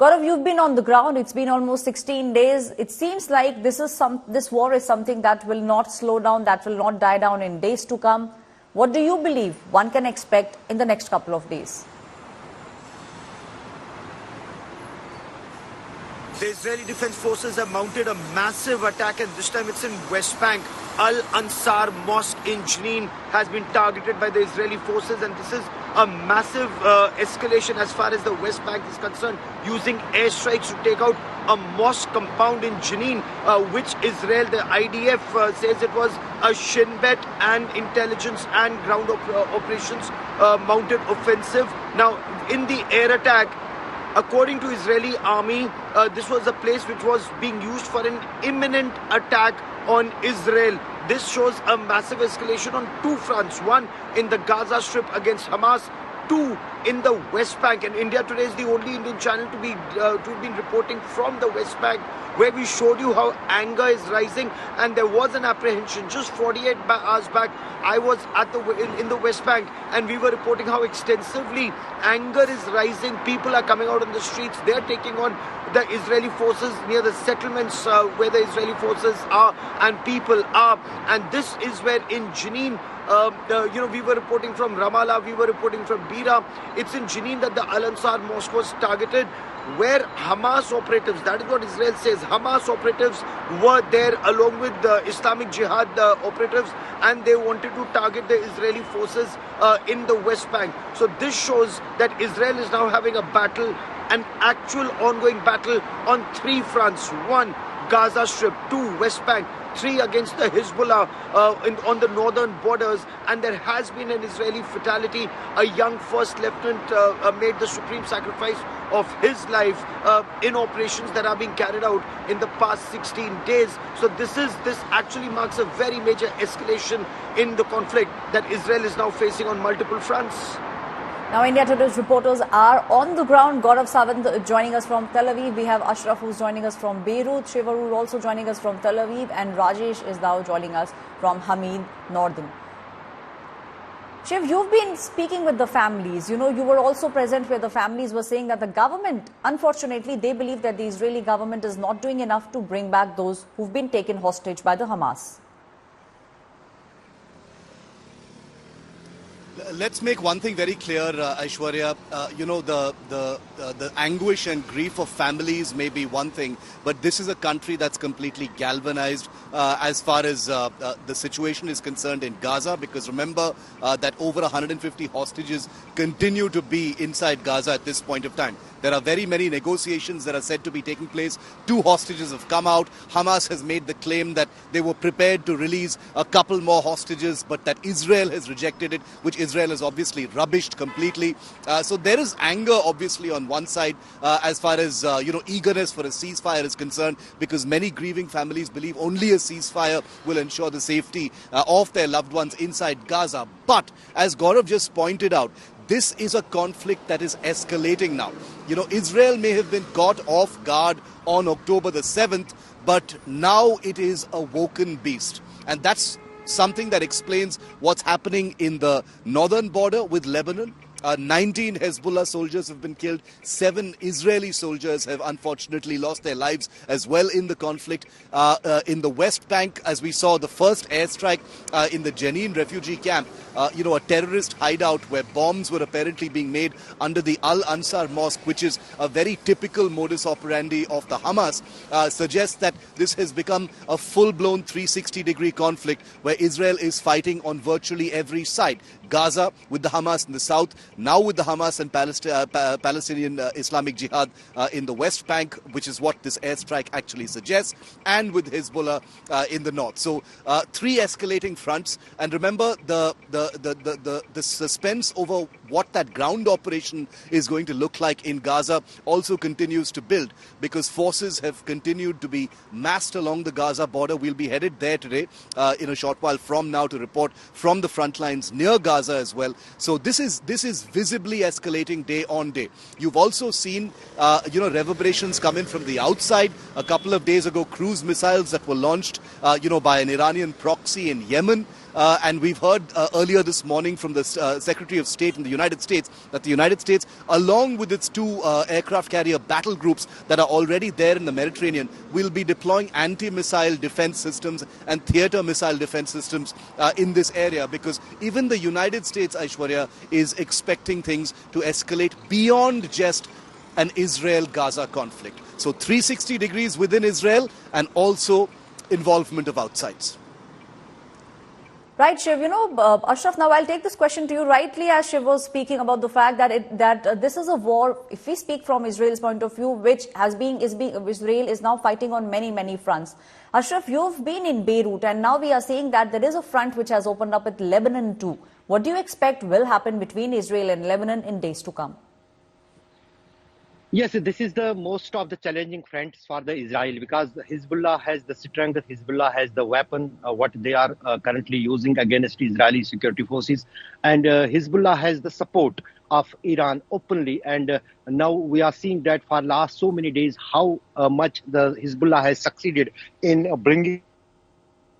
Gaurav, you've been on the ground. It's been almost 16 days. It seems like this war is something that will not slow down, that will not die down in days to come. What do you believe one can expect in the next couple of days? The Israeli Defense Forces have mounted a massive attack, and this time it's in West Bank. Al-Ansar Mosque in Jenin has been targeted by the Israeli forces, and this is a massive escalation as far as the West Bank is concerned, using airstrikes to take out a mosque compound in Jenin, which Israel, the IDF, says it was a Shin Bet and intelligence and ground operations mounted offensive. Now, in the air attack, according to Israeli army, this was a place which was being used for an imminent attack on Israel. This shows a massive escalation on two fronts. One, in the Gaza Strip against Hamas. Two, in the West Bank. And India Today is the only Indian channel to have been reporting from the West Bank, where we showed you how anger is rising, and there was an apprehension. Just 48 hours back, I was in the West Bank, and we were reporting how extensively anger is rising. People are coming out on the streets. They're taking on the Israeli forces near the settlements where the Israeli forces are and people are. And this is where in Jenin, we were reporting from Ramallah, we were reporting from Beira. It's in Jenin that the Al-Ansar Mosque was targeted, where Hamas operatives, that is what Israel says, Hamas operatives were there along with the Islamic Jihad operatives, and they wanted to target the Israeli forces in the West Bank. So this shows that Israel is now having a battle, an actual ongoing battle on three fronts. One, Gaza Strip. Two, West Bank. Three, against the Hezbollah on the northern borders. And there has been an Israeli fatality. A young first lieutenant made the supreme sacrifice of his life in operations that are being carried out in the past 16 days. So this actually marks a very major escalation in the conflict that Israel is now facing on multiple fronts. Now, India Today's reporters are on the ground. Gaurav Sawant joining us from Tel Aviv. We have Ashraf, who's joining us from Beirut. Shiv, Aroor also joining us from Tel Aviv. And Rajesh is now joining us from Hamid, Northern. Shiv, you've been speaking with the families. You were also present where the families were saying that the government, unfortunately, they believe that the Israeli government is not doing enough to bring back those who've been taken hostage by the Hamas. Let's make one thing very clear, Aishwarya. The anguish and grief of families may be one thing, but this is a country that's completely galvanized as far as the situation is concerned in Gaza, because remember that over 150 hostages continue to be inside Gaza at this point of time. There are very many negotiations that are said to be taking place. 2 hostages have come out. Hamas has made the claim that they were prepared to release a couple more hostages, but that Israel has rejected it, which Israel has obviously rubbished completely. So there is anger, obviously, on one side as far as eagerness for a ceasefire is concerned, because many grieving families believe only a ceasefire will ensure the safety of their loved ones inside Gaza. But as Gaurav just pointed out, this is a conflict that is escalating now. Israel may have been caught off guard on October the 7th, but now it is a woken beast. And that's something that explains what's happening in the northern border with Lebanon. 19 Hezbollah soldiers have been killed. 7 Israeli soldiers have unfortunately lost their lives as well in the conflict. In the West Bank, as we saw the first airstrike in the Jenin refugee camp, a terrorist hideout where bombs were apparently being made under the Al-Ansar Mosque, which is a very typical modus operandi of the Hamas, suggests that this has become a full-blown 360-degree conflict where Israel is fighting on virtually every side. Gaza with the Hamas in the south, now with the Hamas and Palestinian Islamic Jihad in the West Bank, which is what this airstrike actually suggests, and with Hezbollah in the north. So 3 escalating fronts. And remember, the suspense over what that ground operation is going to look like in Gaza also continues to build, because forces have continued to be massed along the Gaza border. We'll be headed there today in a short while from now to report from the front lines near Gaza as well. So this is visibly escalating day on day. You've also seen reverberations come in from the outside. A couple of days ago, cruise missiles that were launched by an Iranian proxy in Yemen. And we've heard earlier this morning from the Secretary of State in the United States, that the United States, along with its two aircraft carrier battle groups that are already there in the Mediterranean, will be deploying anti-missile defense systems and theater missile defense systems in this area, because even the United States, Aishwarya, is expecting things to escalate beyond just an Israel-Gaza conflict. So 360 degrees within Israel and also involvement of outsides. Right, Shiv. Ashraf, now I'll take this question to you. Rightly, as Shiv was speaking about the fact that this is a war, if we speak from Israel's point of view, which Israel is now fighting on many fronts. Ashraf, you've been in Beirut, and now we are seeing that there is a front which has opened up with Lebanon too. What do you expect will happen between Israel and Lebanon in days to come? Yes, this is the most of the challenging fronts for the Israel, because Hezbollah has the strength, Hezbollah has the weapon, what they are currently using against Israeli security forces, and Hezbollah has the support of Iran openly. And now we are seeing that for last so many days how much the Hezbollah has succeeded in bringing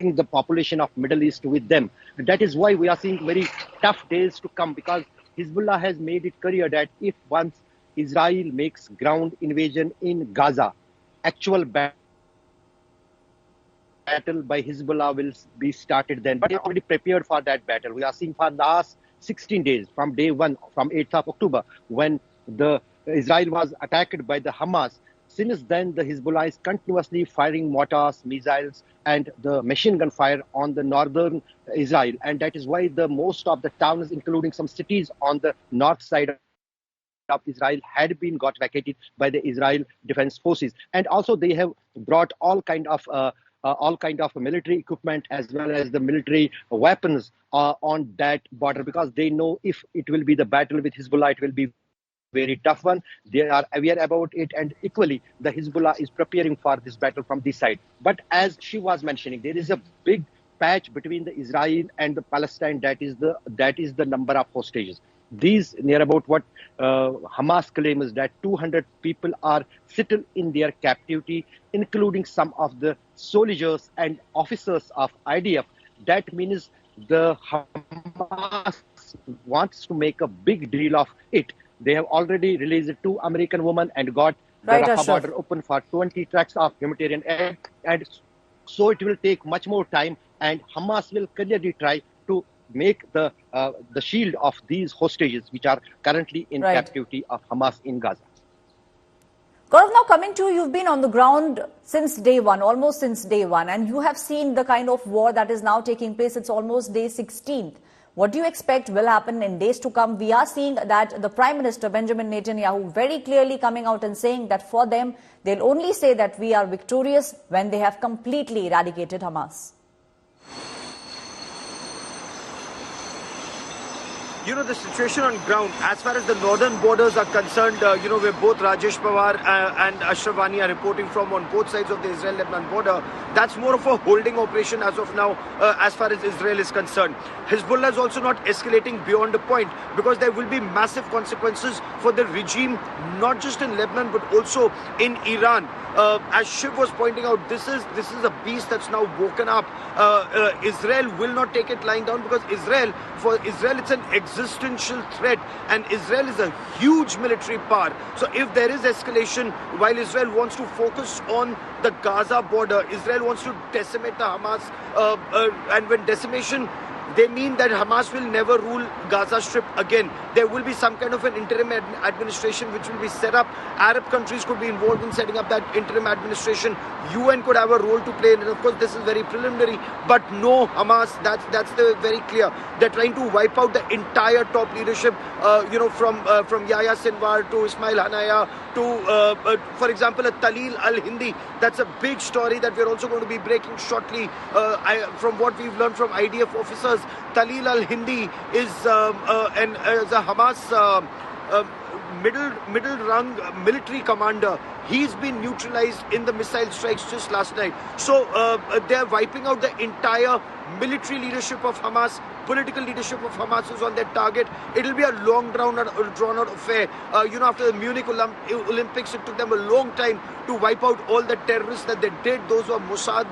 the population of Middle East with them. That is why we are seeing very tough days to come, because Hezbollah has made it clear that if once Israel makes ground invasion in Gaza, actual battle by Hezbollah will be started then. But they are already prepared for that battle. We are seeing for last 16 days, from day one, from 8th of October, when Israel was attacked by the Hamas. Since then, the Hezbollah is continuously firing mortars, missiles, and the machine gun fire on the northern Israel. And that is why the most of the towns, including some cities on the north side of Israel, had been got vacated by the Israel Defense Forces. And also they have brought all kind of military equipment as well as the military weapons on that border, because they know if it will be the battle with Hezbollah, it will be very tough one. They are aware about it, and equally the Hezbollah is preparing for this battle from this side. But as she was mentioning, there is a big patch between the Israel and the Palestine. That is the number of hostages. These near about what Hamas claims is that 200 people are still in their captivity, including some of the soldiers and officers of IDF. That means the Hamas wants to make a big deal of it. They have already released 2 American women and got the Rafah border open for 20 trucks of humanitarian aid. And so it will take much more time, and Hamas will clearly try to make the shield of these hostages, which are currently in captivity of Hamas in Gaza. Gaurav, now coming to you, you've been on the ground since day one, almost since day one, and you have seen the kind of war that is now taking place. It's almost day 16th. What do you expect will happen in days to come? We are seeing that the Prime Minister, Benjamin Netanyahu, very clearly coming out and saying that for them, they'll only say that we are victorious when they have completely eradicated Hamas. The situation on ground, as far as the northern borders are concerned, where both Rajesh Pawar and Ashraf Ghani are reporting from on both sides of the Israel-Lebanon border, that's more of a holding operation as of now, as far as Israel is concerned. Hezbollah is also not escalating beyond a point, because there will be massive consequences for the regime, not just in Lebanon, but also in Iran. As Shiv was pointing out, this is a beast that's now woken up. Israel will not take it lying down, because for Israel, it's an existential threat, and Israel is a huge military power. So if there is escalation, while Israel wants to focus on the Gaza border, Israel wants to decimate the Hamas, and when decimation, they mean that Hamas will never rule Gaza Strip again. There will be some kind of an interim administration which will be set up. Arab countries could be involved in setting up that interim administration. UN could have a role to play, and of course this is very preliminary. But no Hamas, that's very clear. They're trying to wipe out the entire top leadership, from Yahya Sinwar to Ismail Hanaya to, for example, a Talil al-Hindi. That's a big story that we're also going to be breaking shortly. From what we've learned from IDF officers, Talil al-Hindi is a Hamas middle rung military commander. He's been neutralized in the missile strikes just last night. So they're wiping out the entire military leadership of Hamas, political leadership of Hamas is on their target. It'll be a long drawn out affair. After the Munich Olympics, it took them a long time to wipe out all the terrorists that they did. Those were Mossad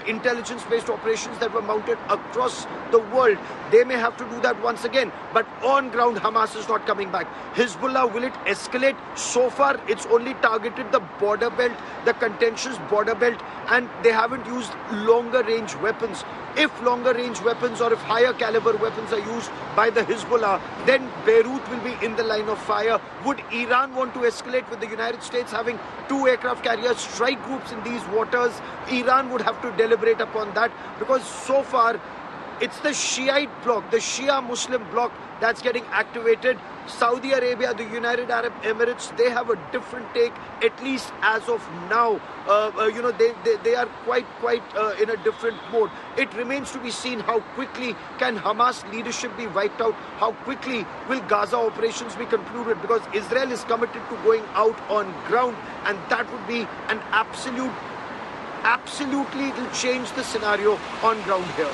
intelligence-based operations that were mounted across the world. They may have to do that once again. But on ground, Hamas is not coming back. Hezbollah, will it escalate? So far, it's only targeted the border belt, the contentious border belt, and they haven't used longer range weapons. If longer range weapons or if higher caliber weapons are used by the Hezbollah, then Beirut will be in the line of fire. Would Iran want to escalate with the United States having 2 aircraft carrier strike groups in these waters? Iran would have to deliberate upon that, because so far it's the Shiite bloc, the Shia Muslim bloc that's getting activated. Saudi Arabia, the United Arab Emirates, they have a different take, at least as of now. They are quite in a different mode. It remains to be seen how quickly can Hamas leadership be wiped out, how quickly will Gaza operations be concluded, because Israel is committed to going out on ground, and that would be an absolutely, it will change the scenario on ground here.